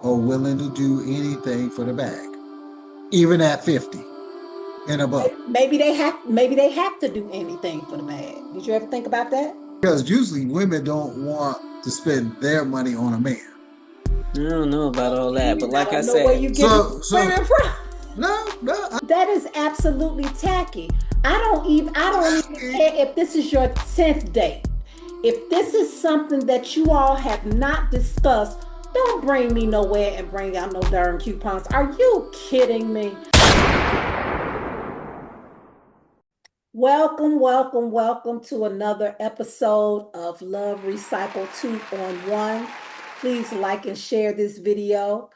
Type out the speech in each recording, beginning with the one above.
are willing to do anything for the bag, even at 50 and above. Maybe they have to do anything for the bag. Did you ever think about that? Because usually women don't want to spend their money on a man. I don't know about all that, but I like I don't know where said, you're getting So women from. no, no, That is absolutely tacky. I don't even care if this is your 10th date. If this is something that you all have not discussed, don't bring me nowhere and bring out no darn coupons. Are you kidding me? Welcome, welcome, welcome to another episode of Love Recycle 2 on 1. Please like and share this video.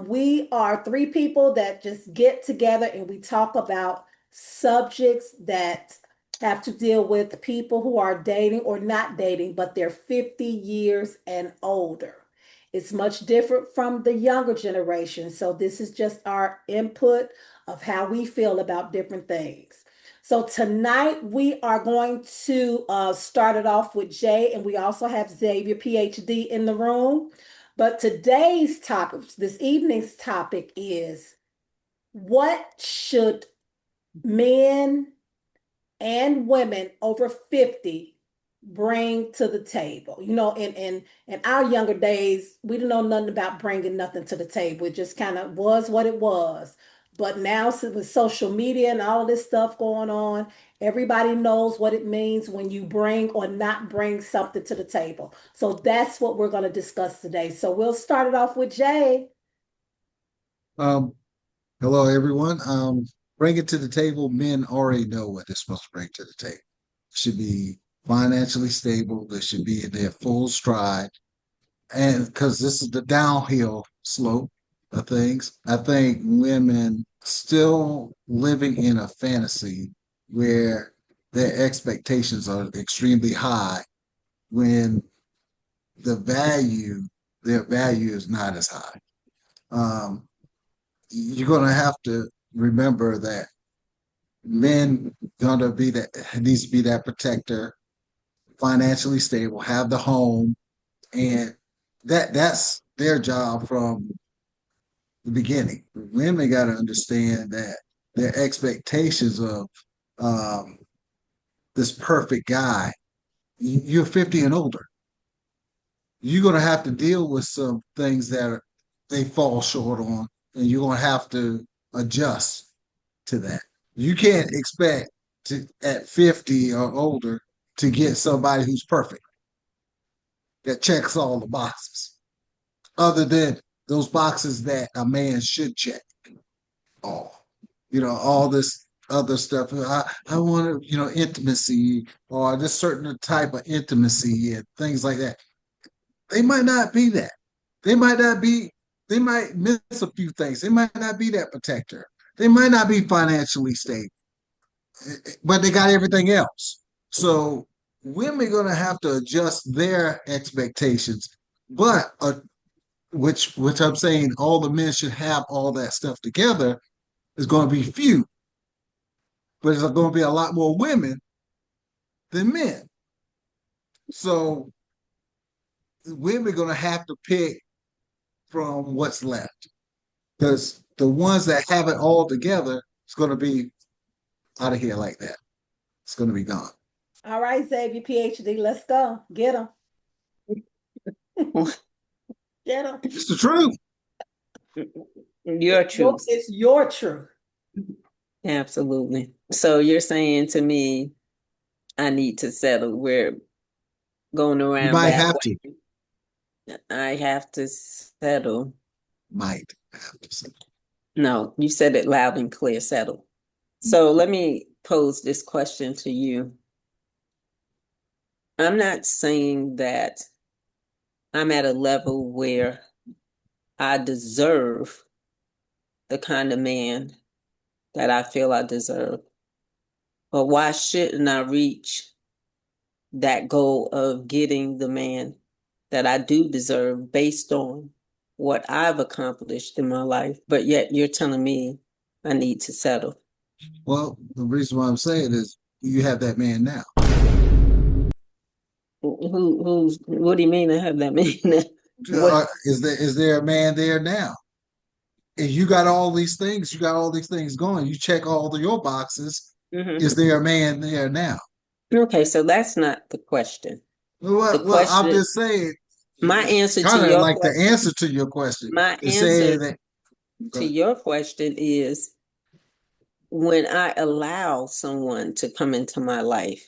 We are three people that just get together and we talk about subjects that have to deal with people who are dating or not dating, but they're 50 years and older. It's much different from the younger generation. So, this is just our input of how we feel about different things. So tonight we are going to start it off with Jay, and we also have Xavier, PhD, in the room. But today's topic, this evening's topic is what should men and women over 50 bring to the table? You know, in our younger days, we didn't know nothing about bringing nothing to the table. It just kind of was what it was. But now, with social media and all this stuff going on, everybody knows what it means when you bring or not bring something to the table. So that's what we're going to discuss today. So we'll start it off with Jay. um, hello everyone. Bring it to the table. Men already know what they're supposed to bring to the table. Should be financially stable. They should be in their full stride, and because this is the downhill slope of things, I think women still living in a fantasy where their expectations are extremely high when the value, their value is not as high. Um, you're going to have to remember that men gonna be that needs to be that protector, financially stable, have the home, and that's their job from the beginning. Women got to understand that their expectations of um, this perfect guy, you're 50 and older. You're gonna have to deal with some things that they fall short on, and you're gonna have to adjust to that. You can't expect to at 50 or older to get somebody who's perfect that checks all the boxes, other than those boxes that a man should check off. All this other stuff. I want to, intimacy or this certain type of intimacy and things like that. They might not be that. They might not be, they might miss a few things. They might not be that protector. They might not be financially stable, but they got everything else. So women are going to have to adjust their expectations, but which I'm saying all the men should have all that stuff together is going to be few, but there's going to be a lot more women than men. So women are going to have to pick from what's left because the ones that have it all together is going to be out of here like that. It's going to be gone. All right, Xavier, PhD, let's go. Get them. Get them. It's the truth. your truth. It's your truth. Absolutely. So you're saying to me, I need to settle. We're going You around might that have to. way. I have to settle. Might have to say. No, you said it loud and clear, settle. So let me pose this question to you. I'm not saying that I'm at a level where I deserve the kind of man that I feel I deserve. But why shouldn't I reach that goal of getting the man that I do deserve based on what I've accomplished in my life? But yet you're telling me I need to settle. Well, the reason why I'm saying is you have that man now. What do you mean I have that man? What? Is there a man there now? And you got all these things, you got all these things going. You check all of your boxes. Mhm. Is there a man there now? Okay, so that's not the question. The Well, I'm question, just saying, my answer to kind of your like the question, answer to your question my is saying answer that. to your question is when I allow someone to come into my life,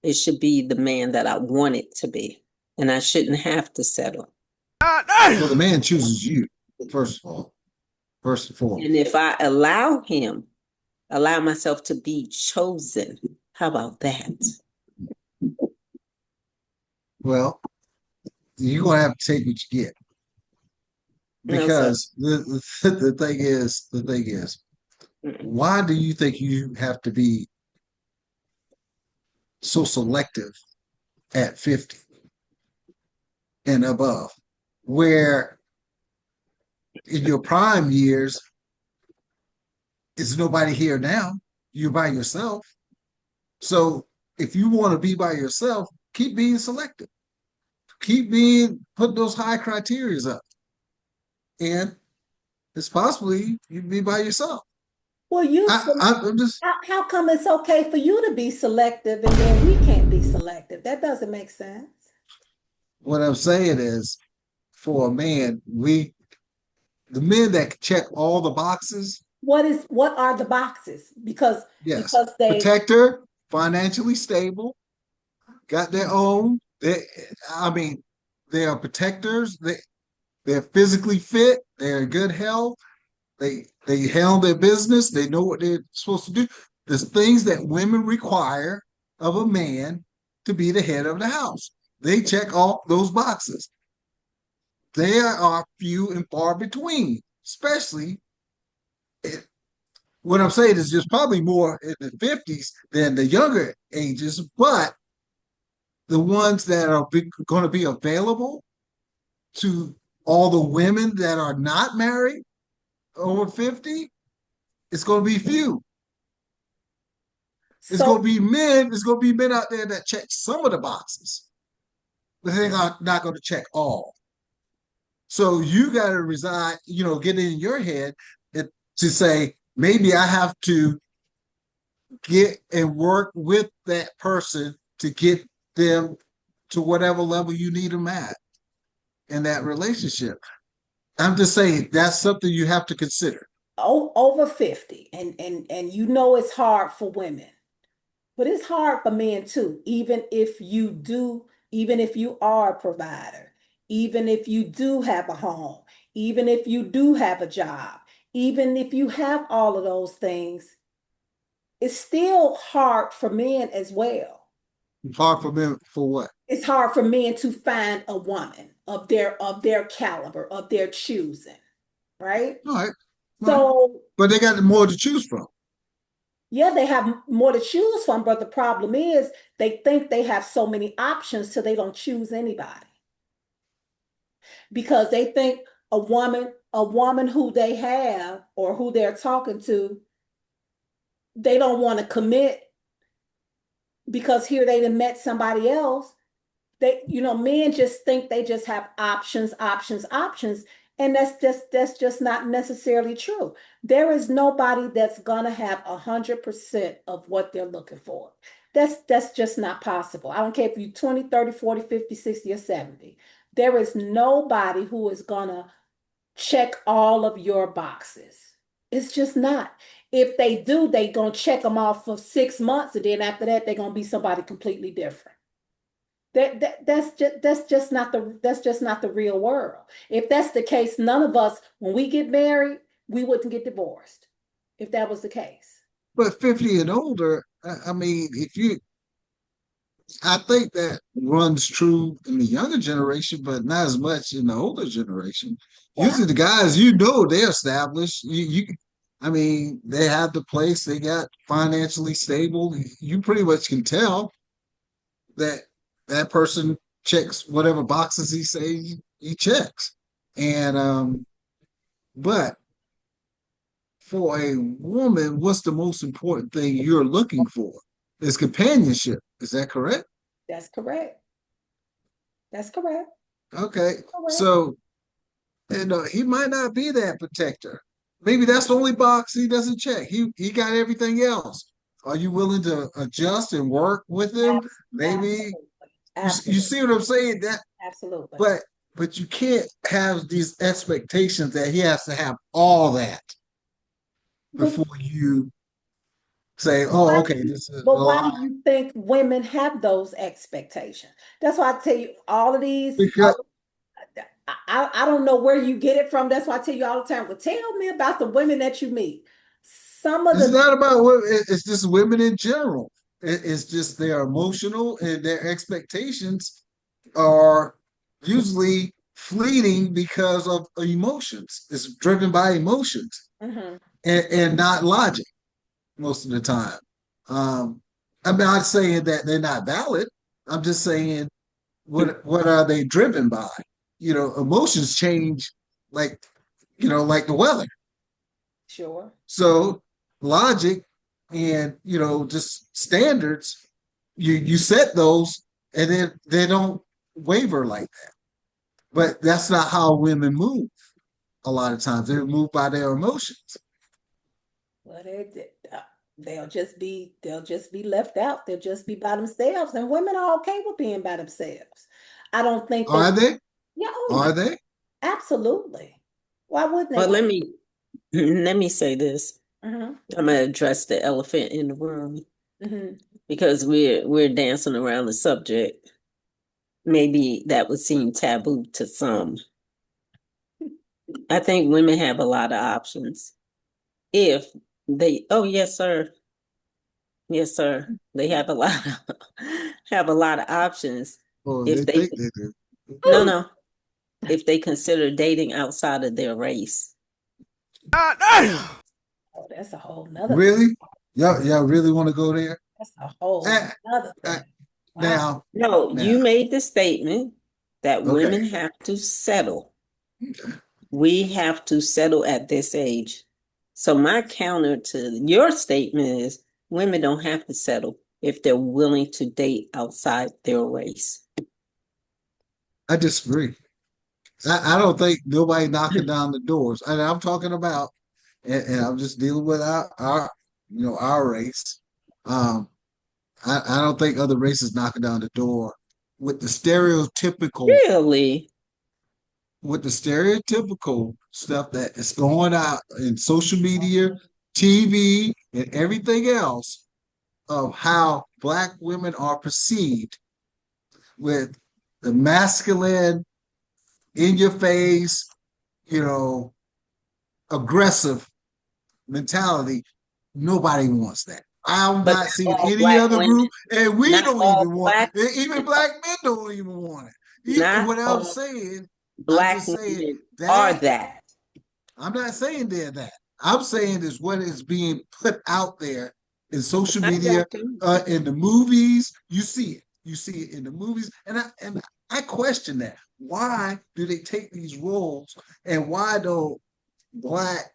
it should be the man that I want it to be, and I shouldn't have to settle. Well, the man chooses you, first of all, first and And foremost. if I allow myself to be chosen, how about that? Well, you're gonna have to take what you get No, sir. because the thing is, Mm-mm. why do you think you have to be so selective at 50 and above, where in your prime years, is nobody here now? You're by yourself. So if you want to be by yourself, keep being selective. Keep being put those high criterias up. And it's possibly you be by yourself. Well, I'm just how come it's okay for you to be selective and then we can't be selective? That doesn't make sense. what I'm saying is for a man, the men that check all the boxes, What are the boxes? yes, Because they protector, financially stable, got their own. I mean, they are protectors. They're physically fit. They're in good health. They handle their business. They know what they're supposed to do. There's things that women require of a man to be the head of the house. They check all those boxes. There are few and far between, especially what I'm saying is just probably more in the 50s than the younger ages, but the ones that are going to be available to all the women that are not married over 50, it's going to be few. It's going to so be men. It's going to be men out there that check some of the boxes, but they're not going to check all. So you got to reside, get in your head to say, maybe I have to get and work with that person to get them to whatever level you need them at in that relationship. I'm just saying that's something you have to consider. over 50 and it's hard for women, but it's hard for men too, even if you are a provider, even if you do have a home, even if you do have a job, even if you have all of those things, it's still hard for men as well. Hard for men for what? It's hard for men to find a woman of their caliber, of their choosing, right? All right, all right. So But they got more to choose from. yeah, they have more to choose from, but the problem is they think they have so many options so they don't choose anybody because they think a woman who they have or who they're talking to, they don't want to commit because here they done met somebody else. Men just think they just have options, options, options, and that's just not necessarily true. There is nobody that's gonna have 100% of what they're looking for. That's just not possible. I don't care if you're 20, 30, 40, 50, 60, or 70. There is nobody who is gonna check all of your boxes. It's just not. If they do, they gonna check them off for 6 months, and then after that, they're gonna be somebody completely different. That's just not the real world. If that's the case, none of us, when we get married, we wouldn't get divorced. If that was the case. But 50 and older, I mean, I think that runs true in the younger generation, but not as much in the older generation. Well, Usually, the guys, they're established. I mean, they have the place. They got financially stable. You pretty much can tell that that person checks whatever boxes he says he checks. And but for a woman, what's the most important thing you're looking for? Is companionship. Is that correct? that's correct. That's correct. Okay. Correct. So, he might not be that protector. Maybe that's the only box he doesn't check. He got everything else. Are you willing to adjust and work with him? Maybe Absolutely. you Absolutely. see what I'm saying? That Absolutely. but you can't have these expectations that he has to have all that But before you say, why "Oh, do okay, you, this is a but why lie." do you think women have those expectations? That's why I tell you all of these. Because I don't know where you get it from. That's why I tell you all the time. Well, tell me about the women that you meet. Some of it's the not about women, it's just women in general. It's just they're emotional and their expectations are usually fleeting because of emotions. It's driven by emotions Mhm. and not logic most of the time. Um, I'm not saying that they're not valid. I'm just saying what are they driven by? Emotions change like like the weather. Sure. So logic and just standards, you set those and then they don't waver like that. But that's not how women move. A lot of times they're moved by their emotions. Well, they'll just be left out. They'll just be by themselves. And women are okay with being by themselves. I don't think Are that, they? yeah, oh yeah, Are they? absolutely. Why wouldn't they But want? let me say this. Hmm. I'm gonna address the elephant in the room Hmm. because we're dancing around the subject. Maybe that would seem taboo to some. I think women have a lot of options. If oh yes, sir. Yes, sir. They have a lot of have a lot of options Oh, they if they think they do. no no if they consider dating outside of their race. Oh, that's a whole nother thing. Really? Y'all really want to go there? That's a whole Uh, nother uh, thing. Wow. now, No, now, you made the statement that okay. women have to settle. We have to settle at this age. So my counter to your statement is women don't have to settle if they're willing to date outside their race. I disagree. I don't think nobody knocking down the doors. And I'm talking about, and I'm just dealing with our race. Um, I don't think other races knocking down the door with the stereotypical Really? with the stereotypical stuff that is going out in social media, TV, and everything else of how Black women are perceived with the masculine, in your face, you know, aggressive mentality. Nobody wants that. I'm But not seeing not all any black other women, group, and we not don't all even want black, it. Even Black men don't even want it. not What I'm all saying, I'm black just saying women are that that. I'm not saying they're that. I'm saying is what is being put out there in social I media, got you. in the movies. You see it. You see it in the movies, and I question that. Why do they take these roles, and why don't Black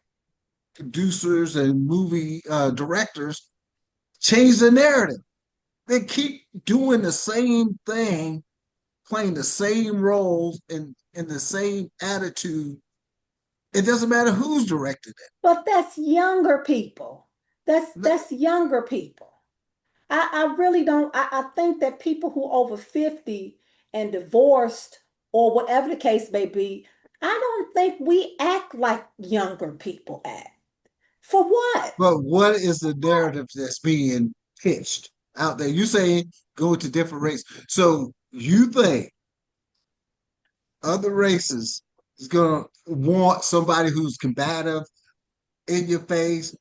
producers and movie directors change the narrative? They keep doing the same thing, playing the same roles in the same attitude. It doesn't matter who's directed But that's younger people. it. That's younger people. I really don't. I think that people who over 50 and divorced or whatever the case may be, I don't think we act like younger people act. For what? But what is the narrative that's being pitched out there? You say go to different races. So you think other races is gonna want somebody who's combative, in your face,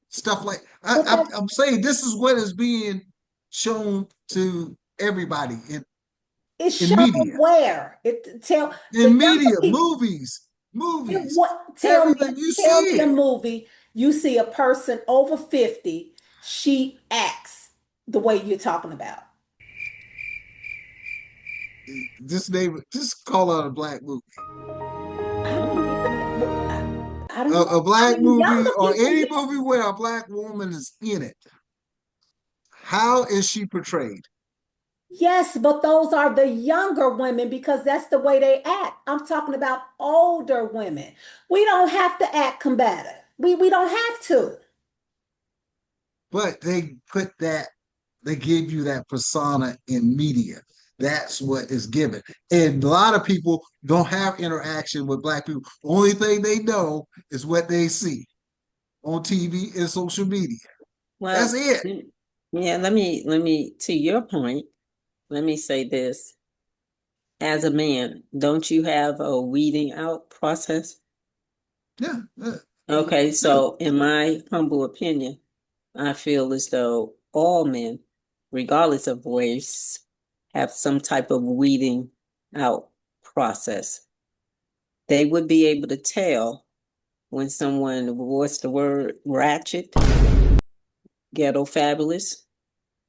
stuff like But that's I'm saying this is what is being shown to everybody it's in shown media. where it tell the In younger media, people. movies, What everything you tell me see a it. movie you see a person over 50, she acts the way you're talking about. Just call out a black movie. I don't even I don't know. A I black mean, movie younger or people, any yeah. movie where a black woman is in it. How is she portrayed? Yes, but those are the younger women because that's the way they act. I'm talking about older women. We don't have to act combative. We don't have to. But they put that, they give you that persona in media. That's what is given. And a lot of people don't have interaction with black people. Only thing they know is what they see on TV and social media. That's Well, it. yeah, let me, to your point, let me say this. As a man, don't you have a weeding out process? Yeah. Okay, Yeah. so in my humble opinion, I feel as though all men, regardless of race, have some type of weeding out process. They would be able to tell when someone, what's the word, ratchet, ghetto fabulous.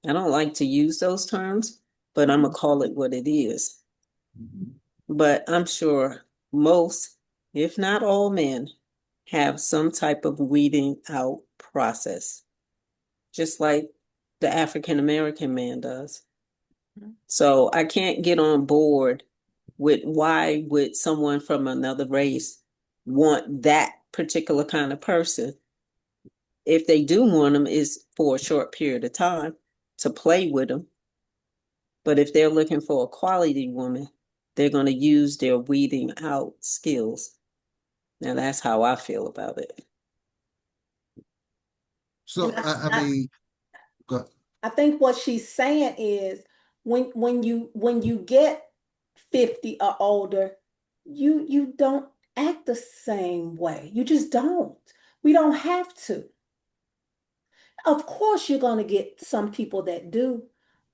I don't like to use those terms, but I'm gonna call it what it is. But I'm sure most, if not all men, have some type of weeding out process, just like the African American man does. So I can't get on board with why would someone from another race want that particular kind of person. If they do want them, is for a short period of time to play with them. But if they're looking for a quality woman, they're going to use their weeding out skills. Now that's how I feel about it. And So I mean, go- I think what she's saying is when you get 50 or older, you don't act the same way. You just don't. We don't have to. Of course, you're going to get some people that do,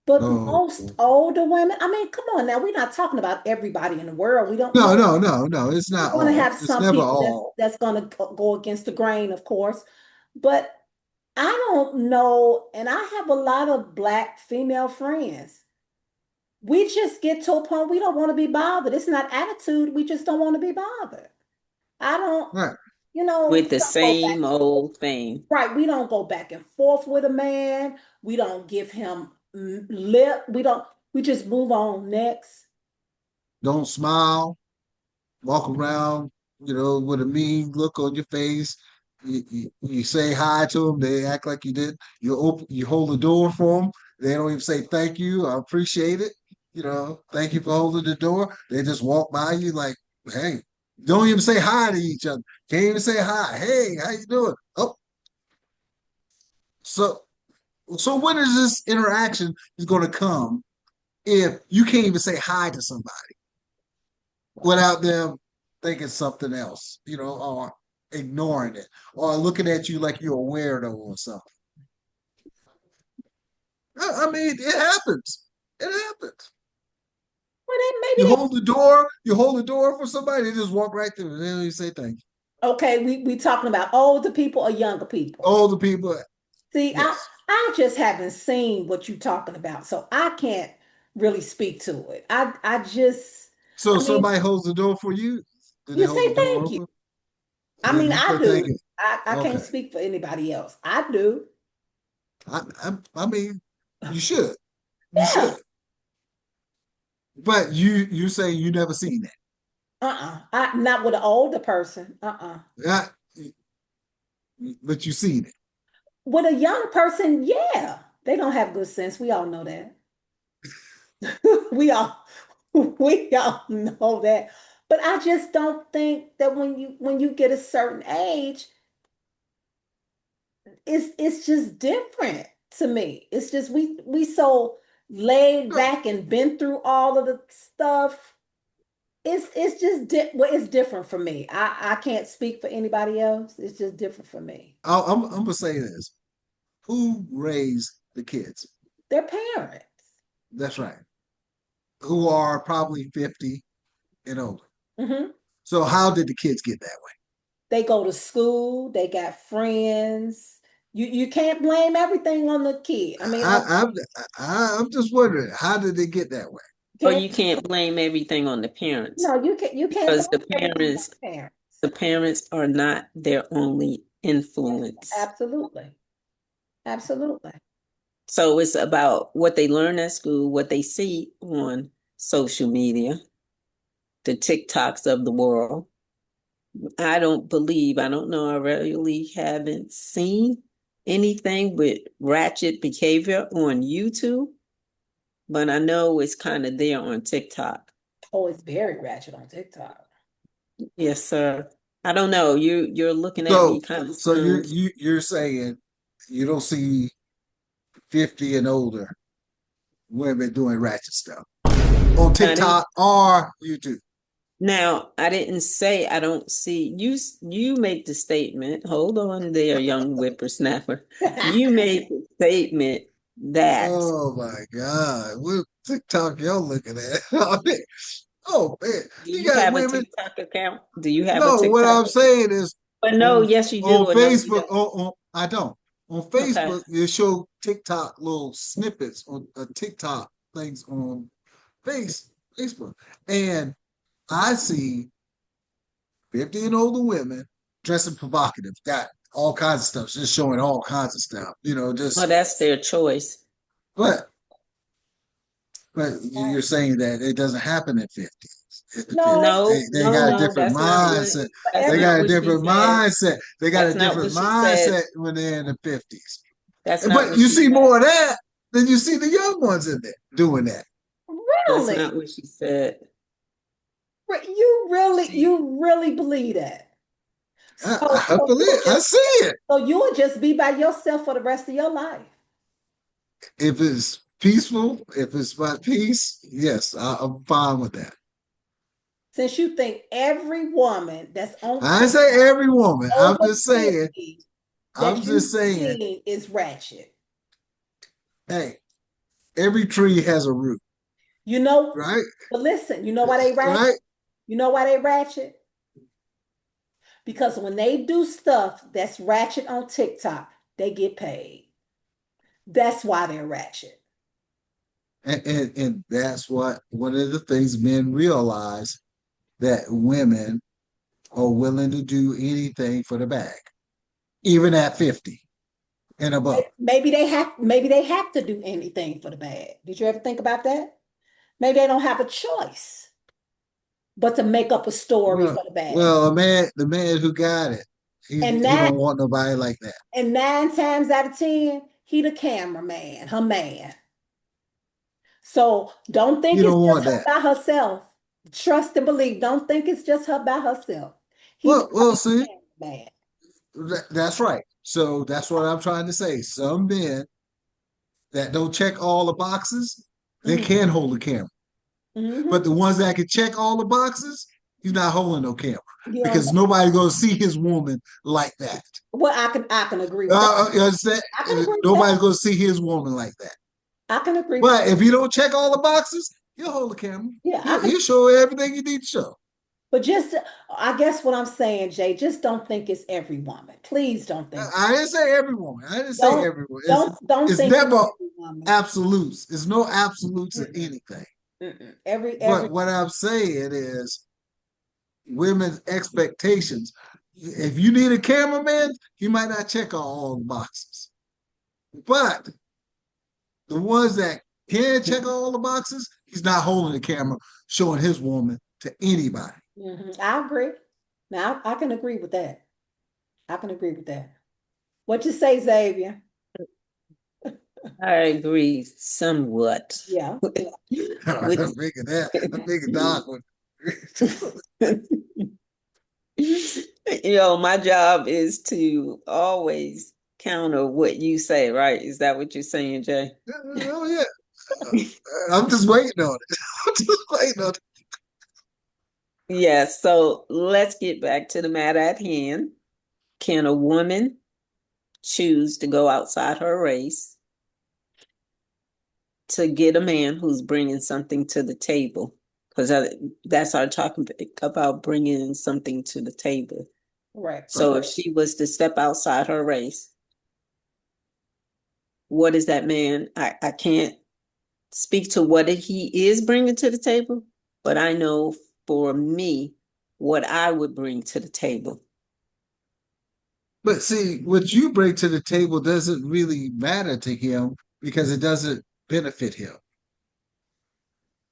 but oh, most older women, I mean, come on now, we're not talking about everybody in the world. We don't no, know. no, no, no. It's You're not going to all. have It's some never people that's all. that's going to go against the grain, of course, but I don't know, and I have a lot of black female friends. We just get to a point we don't want to be bothered. It's not attitude, we just don't want to be bothered. I don't, Right. With we the don't go back same and forth. old thing. Right, we don't go back and forth with a man. We don't give him lip. We just move on next. Don't smile. Walk around, with a mean look on your face. You say hi to them, they act like you did. You hold the door for them. They don't even say thank you. I appreciate it. Thank you for holding the door. They just walk by you like, hey, don't even say hi to each other. Can't even say hi. Hey, how you doing? Oh, so so when is this interaction is going to come if you can't even say hi to somebody without them thinking something else, or ignoring it, or looking at you like you're a weirdo or something. I mean, it happens. It happens. Well, then maybe You hold the door for somebody, they just walk right through. They don't even say thank you. okay, we talking about older people or younger people. Older people, See, yes. I just haven't seen what you're talking about, so I can't really speak to it. So I mean, somebody holds the door for you. Do they you hold say the door thank you. open? I Then mean, you I say thank do. you. I can't Okay. speak for anybody else. I do. I mean, you should. You Yeah. should. But you say you never seen that. Not with an older person. Uh, but you seen it. With a young person, yeah. They don't have good sense. We all know that. We all we all know that. But I just don't think that when you get a certain age, it's just different to me. It's just we so laid No, back and been through all of the stuff. It's just well, it's different for me. I can't speak for anybody else. It's just different for me. I'm gonna say this. Who raised the kids? Their parents. That's right. Who are probably 50 and older. Hmm. So how did the kids get that way? They go to school. They got friends. You can't blame everything on the kid. I mean, I, I'm I'm just wondering how did they get that way? Or can't you can't blame everything on the parents no, you can't because blame everything on the parents. the parents are not their only influence. Absolutely, absolutely. So it's about what they learn at school, what they see on social media, the TikToks of the world. I don't know, I really haven't seen anything with ratchet behavior on YouTube, but I know it's kind of there on TikTok. Oh, it's very ratchet on TikTok. Yes, sir. I don't know. You're looking at me So, kind of so you're stunned. you're saying you don't see 50 and older women doing ratchet stuff on I didn't TikTok or YouTube. Now, I didn't say I don't see you. You make the statement. Hold on there, young whippersnapper. You made the statement that. Oh my God. What TikTok y'all looking at? Oh man, Do you you got have a women. TikTok account? Do you have a No, what TikTok I'm account? saying is But no, on yes, you on do, or no, you Facebook, don't. I don't. On Okay. Facebook, you show TikTok little snippets on TikTok things on Facebook. And I see 50 and older women dressing provocative, got all kinds of stuff, just showing all kinds of stuff, Oh, just that's their choice. but you're saying that it doesn't happen in 50s. In the No, 50s. No, They no, got a no, different that's not what mindset. but that's They every not got a what she different said. mindset. They got a That's not what different she said. mindset when they're in the 50s. That's not But what you she see said. more of that than you see the young ones in there doing that. That's really, not what she said. you really believe that. So, I believe, I see it. you would just be by yourself for the rest of your life. If it's peaceful, if it's about peace, yes, I'm fine with that. Since you think every woman that's on I ain't say TikTok every woman. over 50 I'm that just you've saying, seen is ratchet. hey, every tree has a root, You know, right? but listen, you know why they ratchet? Right? You know why they ratchet? Because when they do stuff that's ratchet on TikTok, they get paid. That's why they're ratchet. And that's what one of the things men realize that women are willing to do anything for the bag, even at 50 and above. Maybe they have to do anything for the bag. Did you ever think about that? Maybe they don't have a choice but to make up a story Well, for the bag. well, the man who got it, And he nine don't want nobody like that. and 9 times out of 10, he the cameraman, her man. So don't He think it's don't just want her that. by herself. Trust and believe. Don't think it's just her by herself. He Well, becomes see, the cameraman. that's right. So that's what I'm trying to say. Some men that don't check all the boxes, they Mhm. can hold a camera. But Mhm. the ones that can check all the boxes, he's not holding no camera You know, because nobody's gonna see his woman like that. well, I can agree with that. You understand? I can agree with Nobody's that. gonna see his woman like that. I can agree with But that. if you don't check all the boxes, he'll hold the camera. Yeah, I can. He'll show everything you need to show. But just, I guess what I'm saying, Jay, just don't think it's every woman. Please don't think. I didn't say every woman. I didn't say Don't every woman. don't It's think it's never every woman. absolutes. It's no absolutes in Mm-mm, anything. mm-mm. Every But what I'm saying is women's expectations. If you need a cameraman, he might not check all the boxes. But the ones that can check all the boxes, he's not holding the camera, showing his woman to anybody. I agree. Now I can agree with that. I can agree with that. What you say, Xavier? I agree somewhat. Yeah. I'm With thinking that. I'm thinking Doc would. my job is to always counter what you say, right? Is that what you're saying, Jay? Oh yeah. I'm just waiting on it. I'm just waiting on it. Yeah, so let's get back to the matter at hand. Can a woman choose to go outside her race to get a man who's bringing something to the table? Because that's our talking about bringing something to the table. Right. So if she was to step outside her race, what is that man? I can't speak to what he is bringing to the table, but I know for me what I would bring to the table. But see, what you bring to the table doesn't really matter to him because it doesn't benefit him.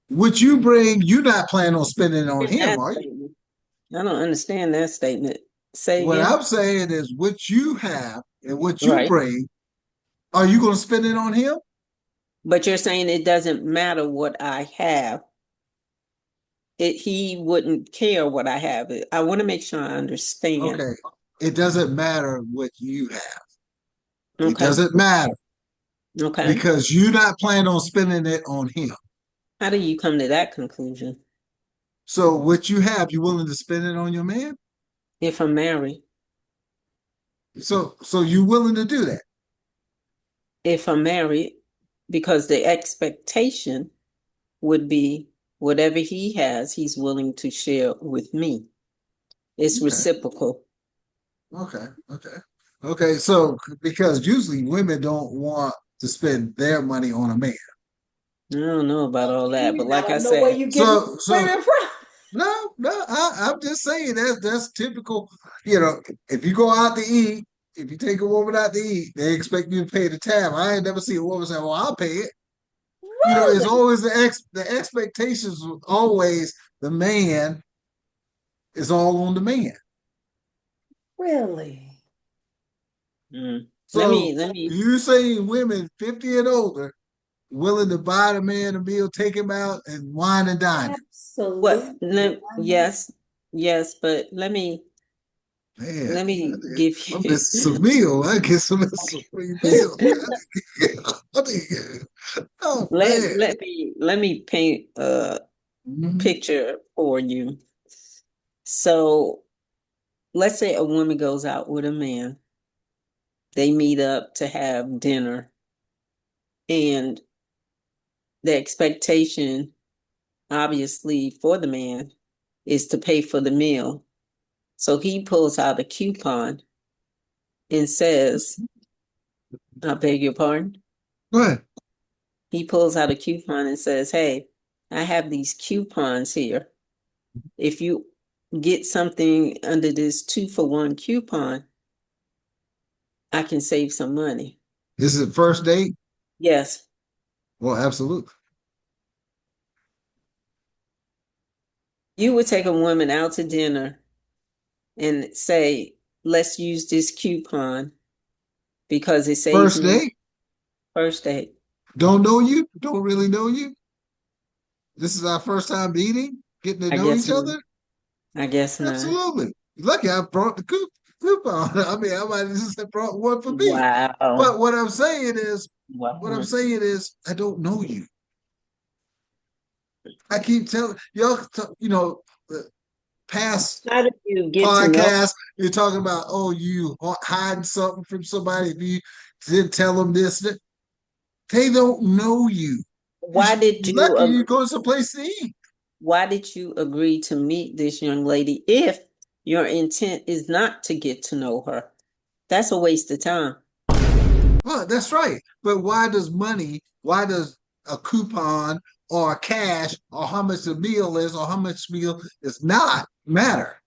What you bring, you're not planning on spending it on him, That are you? statement. I don't understand that statement. Say What again. I'm saying is what you have and what you Right. bring, are you going to spend it on him? But you're saying it doesn't matter what I have. He wouldn't care what I have. I want to make sure I understand. Okay. It doesn't matter what you have. It Okay. doesn't matter Okay. because you're not planning on spending it on him. How do you come to that conclusion? So what you have, you willing to spend it on your man? If I'm married, So you willing to do that? if I'm married, because the expectation would be whatever he has, he's willing to share with me. It's Okay. reciprocal. Okay. So because usually women don't want to spend their money on a man. I don't know about all that, but I like I don't know where said, you get So women from. no, I'm just saying that's typical. You know, if you go out to eat, if you take a woman out to eat, they expect you to pay the tab. I ain't never seen a woman say, "Well, I'll pay it." You know, it's Really? always the expectations. Always the man is all on the man. Really? let So me you saying women 50 and older willing to buy the man a meal, take him out, and wine and dine him? Absolutely. yes, but let me Man, give I'm you missing some meal. I get some free meal. Oh man. let me paint a Mhm. picture for you. So let's say a woman goes out with a man, they meet up to have dinner, and the expectation, obviously, for the man is to pay for the meal. So he pulls out a coupon and says, I beg your pardon? Go ahead. He pulls out a coupon and says, hey, I have these coupons here. If you get something under this 2-for-1 coupon, I can save some money. This is the first date? Yes. Well, absolutely. You would take a woman out to dinner and say, let's use this coupon because it saves First me date? first date. Don't know you? Don't really know you? This is our first time meeting, getting to I know guess each not. other? I guess not. Absolutely. Lucky I brought the coupon. I mean, I might have just have brought one for me. Wow. But what I'm Wow. saying is, I don't know you. I keep telling y'all, past How do you get to know? podcast, you're talking about, oh, you hiding something from somebody if you didn't tell them this. They don't know you. Why did You're you lucky you agree? go someplace to eat. Why did you agree to meet this young lady if your intent is not to get to know her? That's a waste of time. Well, that's right. But why does a coupon or cash or how much the meal is or how much meal is not matter?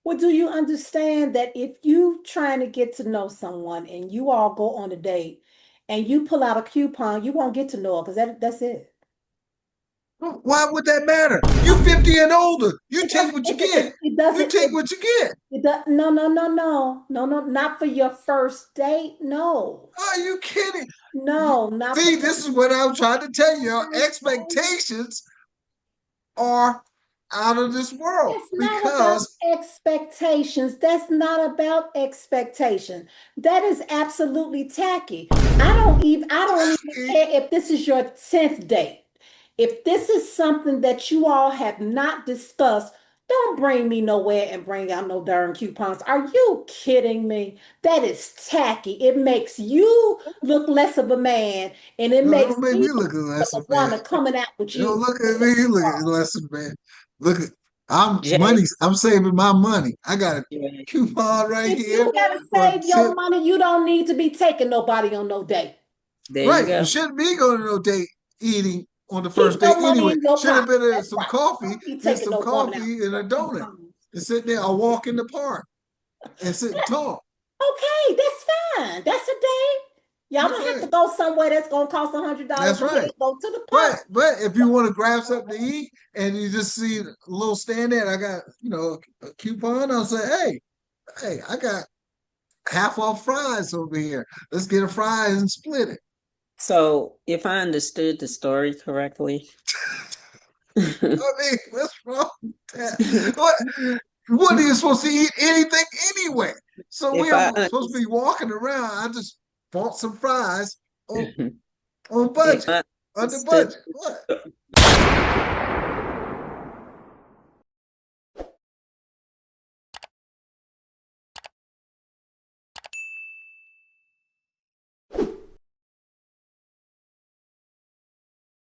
Well, do you understand that if you trying to get to know someone and you all go on a date and you pull out a coupon, you won't get to know her because that's it. Why would that matter? You 50 and older. You It take doesn't, what you get. it You doesn't, take what you get. it does, no, not for your first date. No, Are you kidding? no, not for See, your this is what I'm trying to tell you. first date. Expectations are out of this world It's not about because expectations. That's not about expectation. That is absolutely tacky. I don't even care if this is your 10th date. If this is something that you all have not discussed, don't bring me nowhere and bring out no darn coupons. Are you kidding me? That is tacky. It makes you look less of a man and it no, makes don't make me me look look less of of a man. woman coming out with You don't you. look at me looking less of man. Look at Jay, I'm saving my money. I got a Jay, coupon right If here you gotta for save your tip. money, you don't need to be taking nobody on no date. there you Right. You go. shouldn't be going to no date eating on the Keep first date your money anyway. in your Should have pocket. been That's some right. coffee, Don't be get taking some no woman out coffee and a for donut coupons. and sit there or walk in the park and sit and talk. Okay, that's fine. That's a date. Y'all That's don't have right. to go somewhere that's gonna cost $100. That's You can right. go to the park. But if you want to grab something to eat and you just see a little stand there, and I got a coupon, I'll say, hey, I got half off fries over here. Let's get a fries and split it. So, if I understood the story correctly, I mean, what's wrong with that? What are you supposed to eat anything anyway? So we if are I supposed to be walking around. I just bought some fries on if budget, I under understood budget. What?